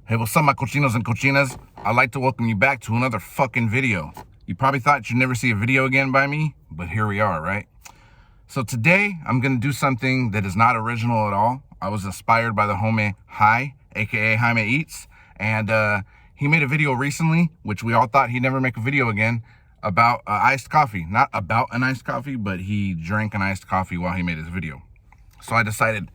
Hey, what's up, my cochinos and cochinas? I'd like to welcome you back to another fucking video. You probably thought you'd never see a video again by me, but here we are, right? So today, I'm gonna do something that is not original at all. I was inspired by the homie Hi, aka Jaime Eats, and he made a video recently, which we all thought he'd never make a video again, about iced coffee. Not about an iced coffee, but he drank an iced coffee while he made his video. So I decided,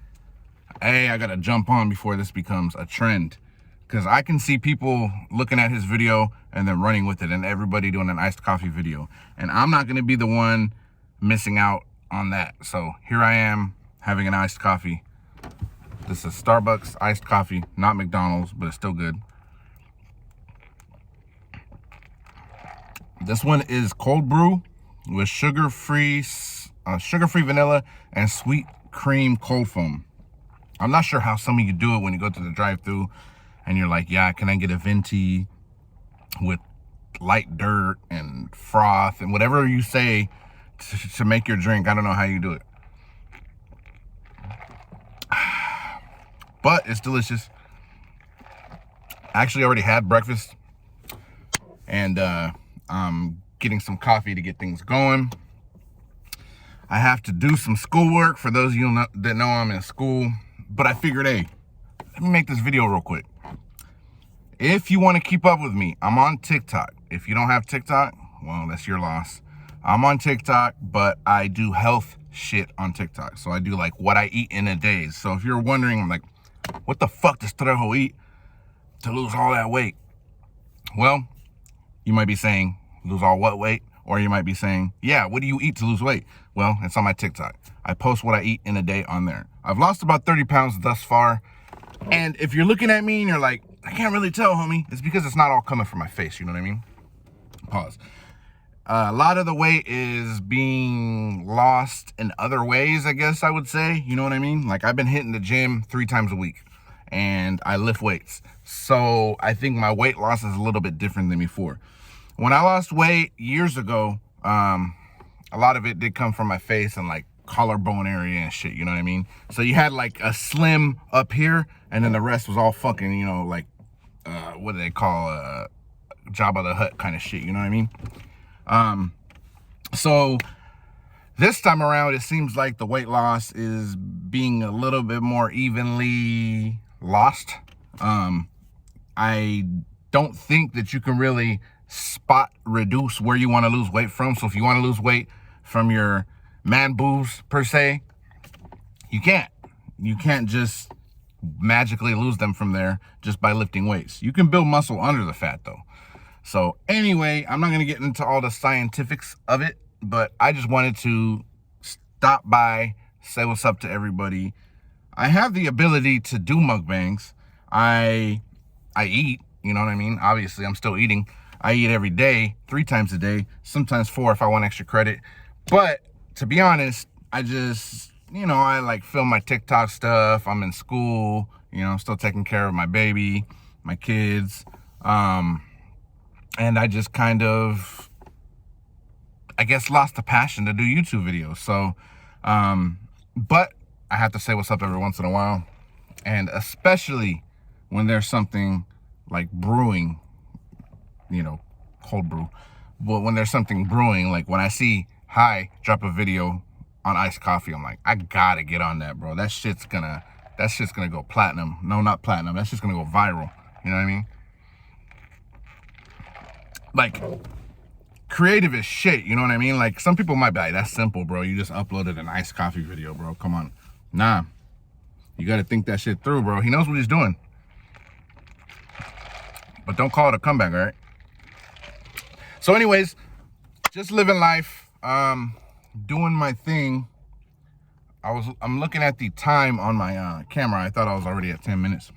hey, I gotta jump on before this becomes a trend. Because I can see people looking at his video and then running with it, and everybody doing an iced coffee video. And I'm not gonna be the one missing out on that. So here I am having an iced coffee. This is Starbucks iced coffee, not McDonald's, but it's still good. This one is cold brew with sugar-free vanilla and sweet cream cold foam. I'm not sure how some of you do it when you go to the drive-thru and you're like, yeah, can I get a venti with light dirt and froth and whatever you say to make your drink. I don't know how you do it. But it's delicious. I actually already had breakfast and I'm getting some coffee to get things going. I have to do some schoolwork for those of you that know I'm in school, but I figured, hey, let me make this video real quick. If you want to keep up with me, I'm on TikTok. If you don't have TikTok, well, that's your loss. I'm on TikTok, but I do health shit on TikTok. So I do like what I eat in a day. So if you're wondering, I'm like, what the fuck does Trejo eat to lose all that weight? Well, you might be saying, lose all what weight? Or you might be saying, yeah, what do you eat to lose weight? Well, it's on my TikTok. I post what I eat in a day on there. I've lost about 30 pounds thus far. And if you're looking at me and you're like, I can't really tell, homie, it's because it's not all coming from my face, you know what I mean? Pause. A lot of the weight is being lost in other ways, I guess I would say, you know what I mean? Like, I've been hitting the gym 3 times a week and I lift weights. So I think my weight loss is a little bit different than before. When I lost weight years ago, a lot of it did come from my face and like collarbone area and shit, you know what I mean? So you had like a slim up here and then the rest was all fucking, you know, like what do they call Jabba the Hutt kind of shit, you know what I mean? So this time around, it seems like the weight loss is being a little bit more evenly lost. I don't think that you can really spot reduce where you want to lose weight from. So if you want to lose weight from your man boobs per se, you can't just magically lose them from there just by lifting weights. You can build muscle under the fat though. So anyway, I'm not going to get into all the scientifics of it, but I just wanted to stop by, say what's up to everybody. I have the ability to do mukbangs. I eat, you know what I mean? Obviously, I'm still eating. I eat every day, 3 times a day, sometimes 4 if I want extra credit. But to be honest, I just, you know, I like film my TikTok stuff. I'm in school, you know, I'm still taking care of my baby, my kids. And I just kind of, I guess, lost the passion to do YouTube videos. So, but I have to say what's up every once in a while. And especially when there's something like brewing, you know, cold brew. But when there's something brewing, like when I see Hi drop a video on iced coffee, I'm like, I gotta get on that, bro. That shit's gonna go platinum. No, not platinum. That's just gonna go viral. You know what I mean? Like, creative as shit, you know what I mean? Like, some people might be like, that's simple, bro. You just uploaded an iced coffee video, bro. Come on. Nah. You gotta think that shit through, bro. He knows what he's doing. But don't call it a comeback, all right? So anyways, just living life, doing my thing. I'm looking at the time on my camera. I thought I was already at 10 minutes.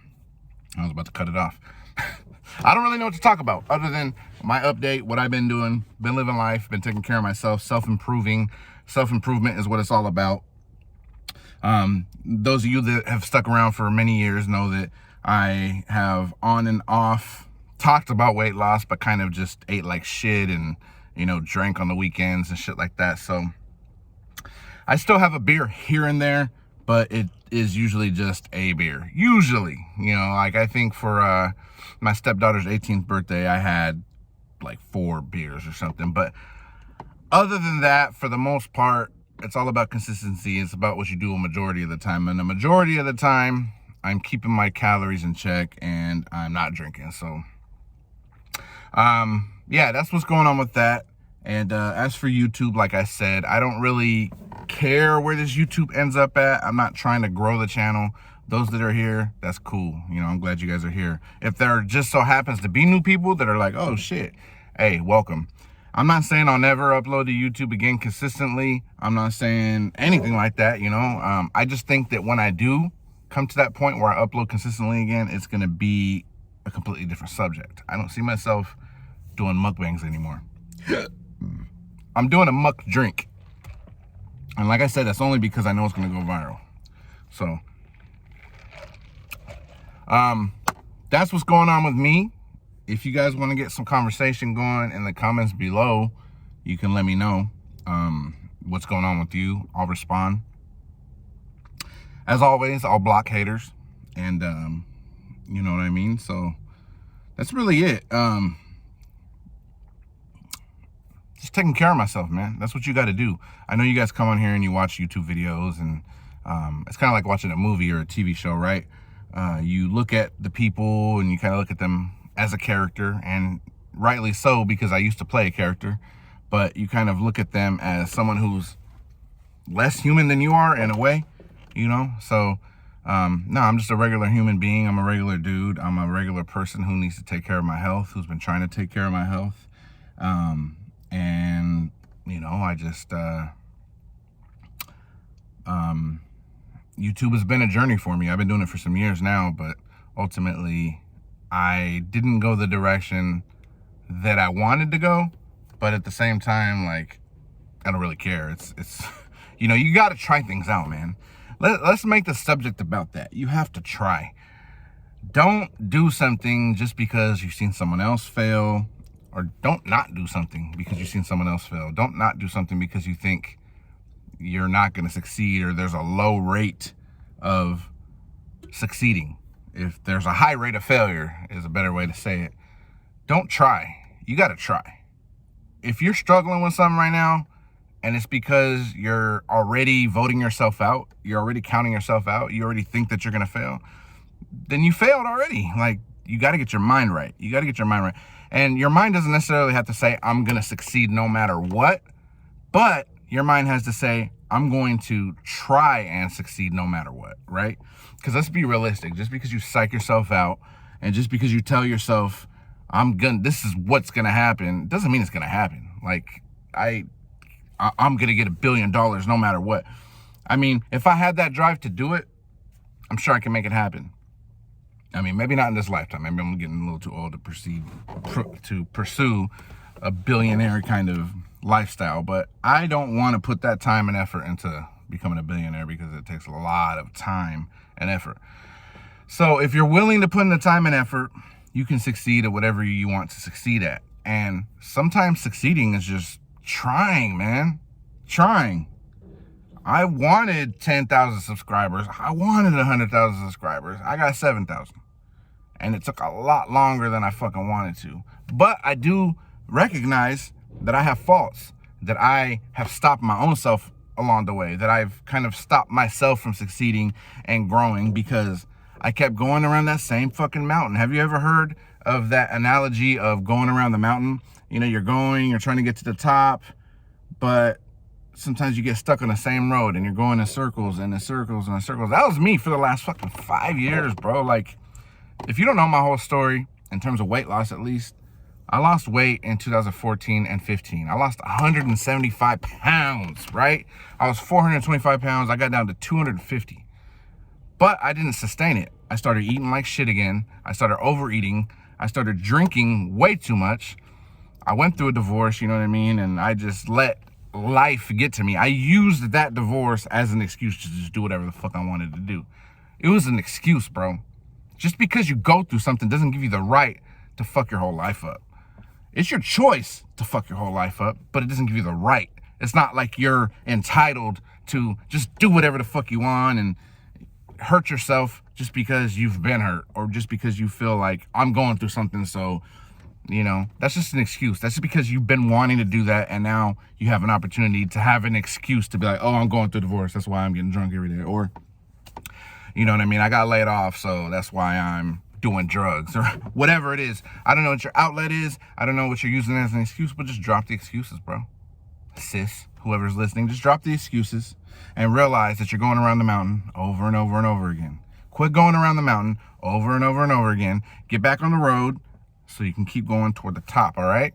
I was about to cut it off. I don't really know what to talk about other than my update, what I've been doing, been living life, been taking care of myself, self-improving. Self-improvement is what it's all about. Those of you that have stuck around for many years know that I have on and off talked about weight loss, but kind of just ate like shit and, you know, drank on the weekends and shit like that. So I still have a beer here and there, but is usually just a beer. Usually, you know, like I think for my stepdaughter's 18th birthday, I had like 4 beers or something. But other than that, for the most part, it's all about consistency. It's about what you do a majority of the time. And the majority of the time, I'm keeping my calories in check and I'm not drinking. So, yeah, that's what's going on with that. And as for YouTube, like I said, I don't really care where this YouTube ends up at. I'm not trying to grow the channel. Those that are here, that's cool. You know, I'm glad you guys are here. If there just so happens to be new people that are like, oh shit, hey, welcome. I'm not saying I'll never upload to YouTube again consistently. I'm not saying anything like that, you know. I just think that when I do come to that point where I upload consistently again, it's gonna be a completely different subject. I don't see myself doing mukbangs anymore. I'm doing a muck drink. And like I said, that's only because I know it's gonna go viral. So, that's what's going on with me. If you guys want to get some conversation going in the comments below, you can let me know what's going on with you. I'll respond. As always, I'll block haters. And, you know what I mean? So, that's really it. Just taking care of myself, man. That's what you got to do. I know you guys come on here and you watch YouTube videos, and it's kind of like watching a movie or a TV show, right? You look at the people and you kind of look at them as a character, and rightly so, because I used to play a character, but you kind of look at them as someone who's less human than you are in a way, you know? So, no, I'm just a regular human being. I'm a regular dude. I'm a regular person who needs to take care of my health, who's been trying to take care of my health. And, you know, I just, YouTube has been a journey for me. I've been doing it for some years now, but ultimately I didn't go the direction that I wanted to go, but at the same time, like, I don't really care. It's, you know, you got to try things out, man. Let's make the subject about that. You have to try. Don't do something just because you've seen someone else fail, or don't not do something because you've seen someone else fail. Don't not do something because you think you're not going to succeed, or there's a low rate of succeeding. If there's a high rate of failure is a better way to say it. Don't try. You got to try. If you're struggling with something right now, and it's because you're already voting yourself out, you're already counting yourself out, you already think that you're going to fail, then you failed already. Like, you got to get your mind right. You got to get your mind right. And your mind doesn't necessarily have to say, I'm going to succeed no matter what, but your mind has to say, I'm going to try and succeed no matter what, right? Because let's be realistic. Just because you psych yourself out, and just because you tell yourself, this is what's going to happen, doesn't mean it's going to happen. Like, I'm going to get $1 billion no matter what. I mean, if I had that drive to do it, I'm sure I can make it happen. I mean, maybe not in this lifetime. Maybe I'm getting a little too old to pursue a billionaire kind of lifestyle. But I don't want to put that time and effort into becoming a billionaire, because it takes a lot of time and effort. So if you're willing to put in the time and effort, you can succeed at whatever you want to succeed at. And sometimes succeeding is just trying, man. Trying. I wanted 10,000 subscribers. I wanted 100,000 subscribers. I got 7,000. And it took a lot longer than I fucking wanted to. But I do recognize that I have faults, that I have stopped my own self along the way, that I've kind of stopped myself from succeeding and growing because I kept going around that same fucking mountain. Have you ever heard of that analogy of going around the mountain? You know, you're trying to get to the top, but sometimes you get stuck on the same road and you're going in circles and in circles and in circles. That was me for the last fucking 5 years, bro. Like, if you don't know my whole story, in terms of weight loss at least, I lost weight in 2014 and 15. I lost 175 pounds, right? I was 425 pounds. I got down to 250. But I didn't sustain it. I started eating like shit again. I started overeating. I started drinking way too much. I went through a divorce, you know what I mean? And I just let life get to me. I used that divorce as an excuse to just do whatever the fuck I wanted to do. It was an excuse, bro. Just because you go through something doesn't give you the right to fuck your whole life up. It's your choice to fuck your whole life up, but it doesn't give you the right. It's not like you're entitled to just do whatever the fuck you want and hurt yourself just because you've been hurt, or just because you feel like I'm going through something. So, you know, that's just an excuse. That's just because you've been wanting to do that, and now you have an opportunity to have an excuse to be like, oh, I'm going through divorce, that's why I'm getting drunk every day. Or, you know what I mean, I got laid off, so that's why I'm doing drugs, or whatever it is. I don't know what your outlet is. I don't know what you're using as an excuse, but just drop the excuses, bro. Sis, whoever's listening, just drop the excuses and realize that you're going around the mountain over and over and over again. Quit going around the mountain over and over and over again. Get back on the road so you can keep going toward the top, all right?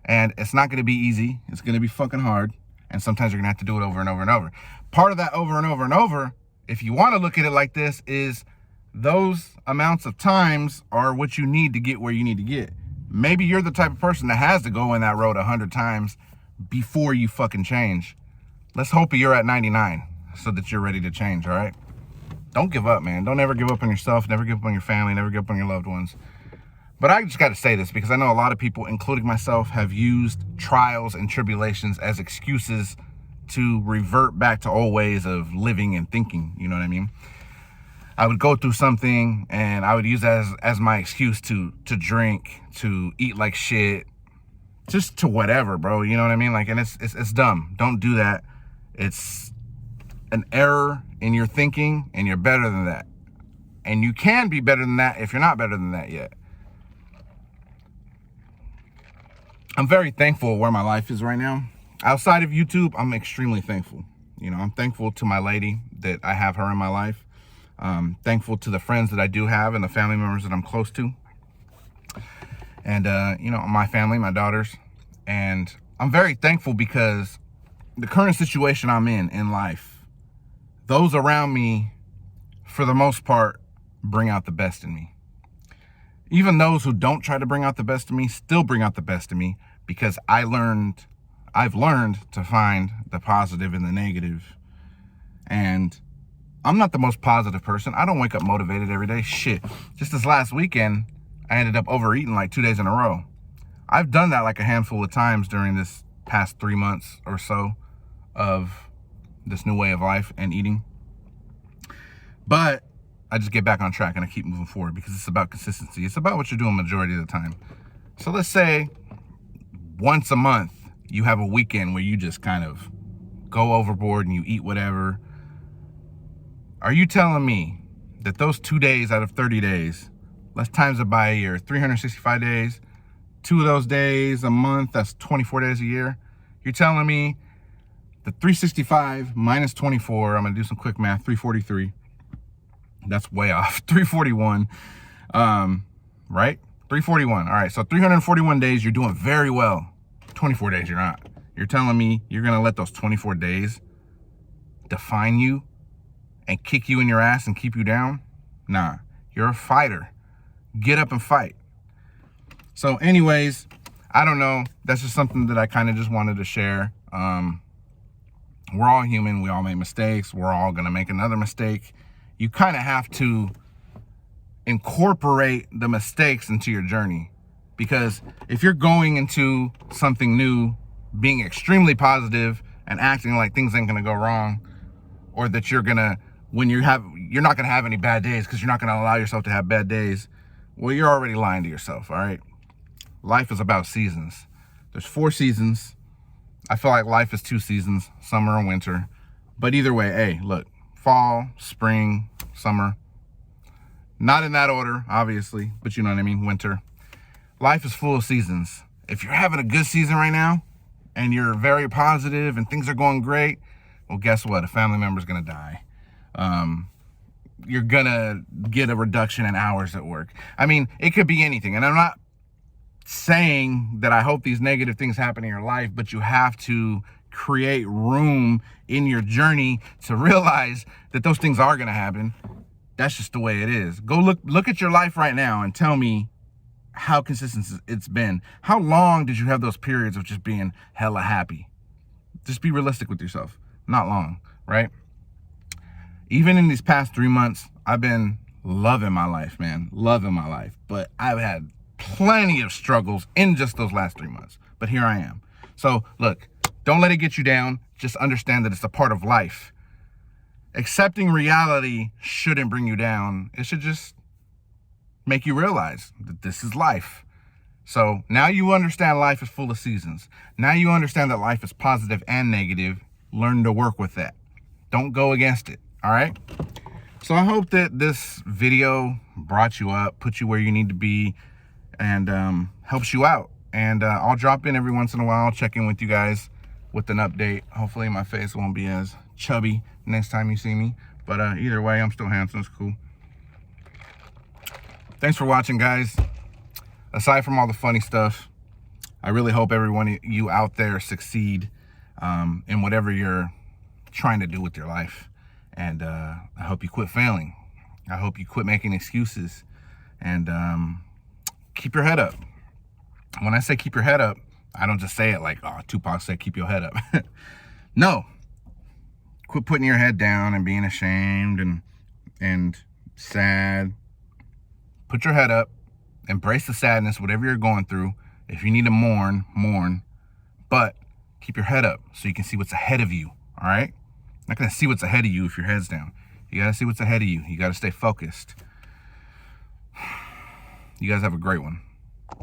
And it's not going to be easy. It's going to be fucking hard. And sometimes you're going to have to do it over and over and over. Part of that over and over and over, if you want to look at it like this, is those amounts of times are what you need to get where you need to get. Maybe you're the type of person that has to go in that road 100 times before you fucking change. Let's hope you're at 99 so that you're ready to change, all right? Don't give up, man. Don't ever give up on yourself. Never give up on your family. Never give up on your loved ones. But I just got to say this because I know a lot of people, including myself, have used trials and tribulations as excuses to revert back to old ways of living and thinking. You know what I mean? I would go through something and I would use that as my excuse to drink, to eat like shit, just to whatever, bro. You know what I mean? Like, and it's dumb. Don't do that. It's an error in your thinking, and you're better than that. And you can be better than that if you're not better than that yet. I'm very thankful where my life is right now. Outside of YouTube, I'm extremely thankful. You know, I'm thankful to my lady that I have her in my life. Thankful to the friends that I do have and the family members that I'm close to. And, you know, my family, my daughters. And I'm very thankful because the current situation I'm in life, those around me, for the most part, bring out the best in me. Even those who don't try to bring out the best in me still bring out the best in me, because I've learned to find the positive in the negative. And I'm not the most positive person. I don't wake up motivated every day. Shit. Just this last weekend, I ended up overeating like 2 days in a row. I've done that like a handful of times during this past 3 months or so of this new way of life and eating. But I just get back on track and I keep moving forward because it's about consistency. It's about what you're doing majority of the time. So let's say once a month, you have a weekend where you just kind of go overboard and you eat whatever. Are you telling me that those 2 days out of 30 days, let's times it by a year, 365 days, 2 of those days a month, that's 24 days a year. You're telling me the 365 minus 24, I'm gonna do some quick math, 343. That's way off, 341, right? 341, all right, so 341 days, you're doing very well. 24 days, you're not. You're telling me you're gonna let those 24 days define you and kick you in your ass and keep you down? Nah, you're a fighter. Get up and fight. So anyways, I don't know. That's just something that I kind of just wanted to share. We're all human. We all make mistakes. We're all going to make another mistake. You kind of have to incorporate the mistakes into your journey. Because if you're going into something new, being extremely positive and acting like things ain't going to go wrong, or that you're not going to have any bad days because you're not going to allow yourself to have bad days, well, you're already lying to yourself, all right? Life is about seasons. There's 4 seasons. I feel like life is 2 seasons, summer and winter. But either way, hey, look, fall, spring, summer. Not in that order, obviously, but you know what I mean, winter. Life is full of seasons. If you're having a good season right now and you're very positive and things are going great, well, guess what? A family member's going to die. You're going to get a reduction in hours at work. I mean, it could be anything. And I'm not saying that I hope these negative things happen in your life, but you have to create room in your journey to realize that those things are going to happen. That's just the way it is. Go look at your life right now and tell me how consistent it's been. How long did you have those periods of just being hella happy? Just be realistic with yourself. Not long, right? Even in these past 3 months, I've been loving my life, man. Loving my life. But I've had plenty of struggles in just those last 3 months. But here I am. So, look, don't let it get you down. Just understand that it's a part of life. accepting reality shouldn't bring you down. It should just make you realize that this is life. So now you understand life is full of seasons. Now you understand that life is positive and negative. Learn to work with that. Don't go against it, all right? So I hope that this video brought you up, put you where you need to be, and helps you out. And I'll drop in every once in a while, check in with you guys with an update. Hopefully my face won't be as chubby next time you see me. But either way, I'm still handsome. It's cool. Thanks for watching, guys. Aside from all the funny stuff, I really hope everyone you out there succeed in whatever you're trying to do with your life. And I hope you quit failing. I hope you quit making excuses. And keep your head up. When I say keep your head up, I don't just say it like, oh, Tupac said keep your head up. No. Quit putting your head down and being ashamed and sad. Put your head up. Embrace the sadness, whatever you're going through. If you need to mourn, mourn. But keep your head up so you can see what's ahead of you, all right? You're not going to see what's ahead of you if your head's down. You got to see what's ahead of you. You got to stay focused. You guys have a great one.